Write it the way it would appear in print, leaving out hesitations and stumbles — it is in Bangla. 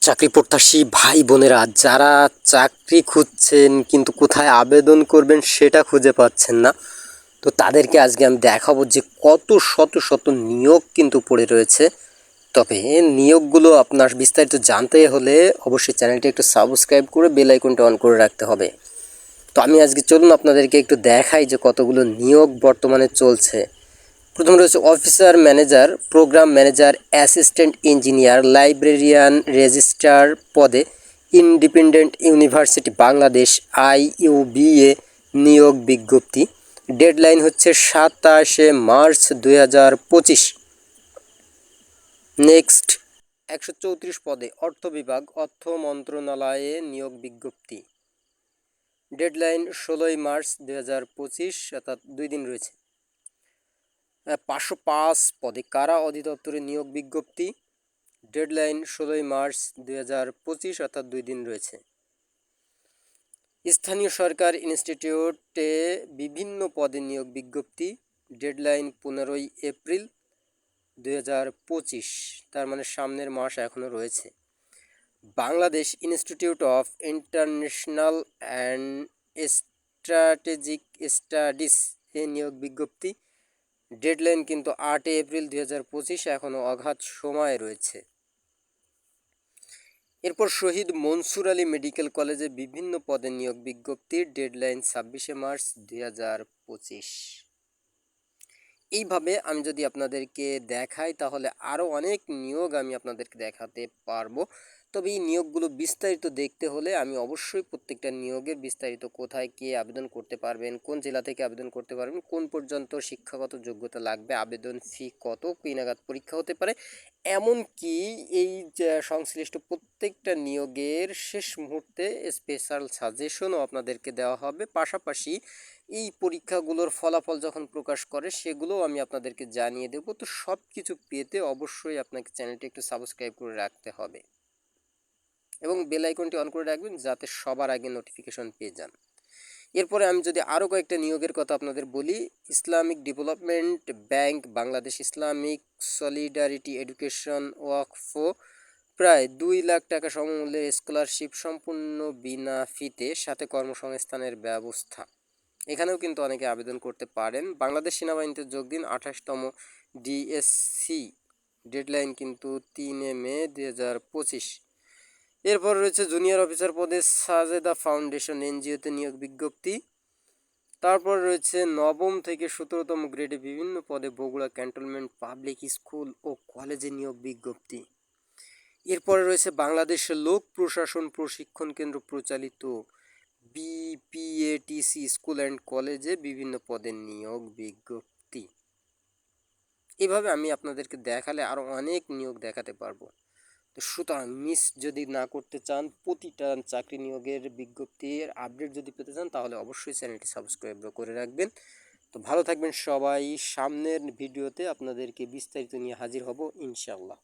চাকরি প্রত্যাশী ভাই বোনেরা যারা চাকরি খুঁজছেন কিন্তু কোথায় আবেদন করবেন সেটা খুঁজে পাচ্ছেন না, তো তাদেরকে আজকে আমি দেখাবো যে কত শত শত নিয়োগ কিন্তু পড়ে রয়েছে। তবে নিয়োগগুলো আপনার বিস্তারিত জানতে হলে অবশ্যই চ্যানেলটি একটু সাবস্ক্রাইব করে বেল আইকনটা অন করে রাখতে হবে। তো আমি আজকে চলুন আপনাদেরকে একটু দেখাই যে কতগুলো নিয়োগ বর্তমানে চলছে। প্রথম রয়েছে officer manager, programme manager, assistant engineer, librarian, registrar পদে ইন্ডিপেন্ডেন্ট ইউনিভার্সিটি বাংলাদেশ IUBA নিয়োগ বিজ্ঞপ্তি। ডেডলাইন হচ্ছে 27 মার্চ 2025। নেক্সট 134 পদে অর্থ বিভাগ, অর্থ মন্ত্রণালয়ে নিয়োগ বিজ্ঞপ্তি। ডেডলাইন 16 মার্চ 2025, অর্থাৎ 2 দিন রয়েছে। 505 পদে কারা অধিদপ্তরে নিয়োগ বিজ্ঞপ্তি। ডেডলাইন 16 মার্চ 2025, অর্থাৎ 2 দিন রয়েছে। স্থানীয় সরকার ইনস্টিটিউটে বিভিন্ন পদে নিয়োগ বিজ্ঞপ্তি। ডেডলাইন 15 এপ্রিল 2025, তার মানে সামনের মাস এখনও রয়েছে। Bangladesh institute of international and strategic studies এ নিয়োগ বিজ্ঞপ্তি। ডেডলাইন কিন্তু 8 এপ্রিল 2025, এখনও অগাধ সময় রয়েছে। এরপর শহীদ মনসুর আলী মেডিকেল কলেজে বিভিন্ন পদে নিয়োগ বিজ্ঞপ্তি। Deadline 26 March 2025। এইভাবে আমি যদি আপনাদেরকে দেখাই তাহলে আরও অনেক নিয়োগ আমি আপনাদেরকে দেখাতে পারবো। তবে এই নিয়োগগুলো বিস্তারিত দেখতে হলে আমি অবশ্যই প্রত্যেকটা নিয়োগের বিস্তারিত কোথায় কে আবেদন করতে পারবেন, কোন জেলা থেকে আবেদন করতে পারবেন, কোন পর্যন্ত শিক্ষাগত যোগ্যতা লাগবে, আবেদন ফি কত, কী নাগাদ পরীক্ষা হতে পারে, এমনকি এই যে সংশ্লিষ্ট প্রত্যেকটা নিয়োগের শেষ মুহূর্তে স্পেশাল সাজেশনও আপনাদেরকে দেওয়া হবে। পাশাপাশি এই পরীক্ষাগুলোর ফলাফল যখন প্রকাশ করে সেগুলোও আমি আপনাদেরকে জানিয়ে দেব। তো সব কিছু পেতে অবশ্যই আপনাকে চ্যানেলটি একটু সাবস্ক্রাইব করে রাখতে হবে এবং বেল আইকনটি অন করে রাখবেন যাতে সবার আগে নোটিফিকেশন পেয়ে যান। এরপরে আমি যদি আরও কয়েকটা নিয়োগের কথা আপনাদের বলি। Islamic development bank Bangladesh, Islamic solidarity education Waqf, প্রায় 2 লাখ টাকা সমমূল্যের স্কলারশিপ সম্পূর্ণ বিনা ফিতে, সাথে কর্মসংস্থানের ব্যবস্থা। এখানেও কিন্তু অনেকে আবেদন করতে পারেন। বাংলাদেশ সেনাবাহিনীতে যোগ দিন 28তম DSC। ডেডলাইন কিন্তু 3 মে 2025। এরপর রয়েছে জুনিয়র অফিসার পদে সাজেদা ফাউন্ডেশন NGOতে নিয়োগ বিজ্ঞপ্তি। তারপর রয়েছে 9ম থেকে 17তম গ্রেডে বিভিন্ন পদে বগুড়া ক্যান্টনমেন্ট পাবলিক স্কুল ও কলেজে নিয়োগ বিজ্ঞপ্তি। এরপরে রয়েছে বাংলাদেশের লোক প্রশাসন প্রশিক্ষণ কেন্দ্র প্রচালিত BPATC স্কুল অ্যান্ড কলেজে বিভিন্ন পদের নিয়োগ বিজ্ঞপ্তি। এভাবে আমি আপনাদেরকে দেখালে আরও অনেক নিয়োগ দেখাতে পারবো। তো সুতরাং মিস যদি না করতে চান, প্রতিটা চাকরি নিয়োগের বিজ্ঞপ্তির আপডেট যদি পেতে চান তাহলে অবশ্যই চ্যানেলটি সাবস্ক্রাইব করে রাখবেন। তো ভালো থাকবেন সবাই। সামনের ভিডিওতে আপনাদেরকে বিস্তারিত নিয়ে হাজির হব ইনশাআল্লাহ।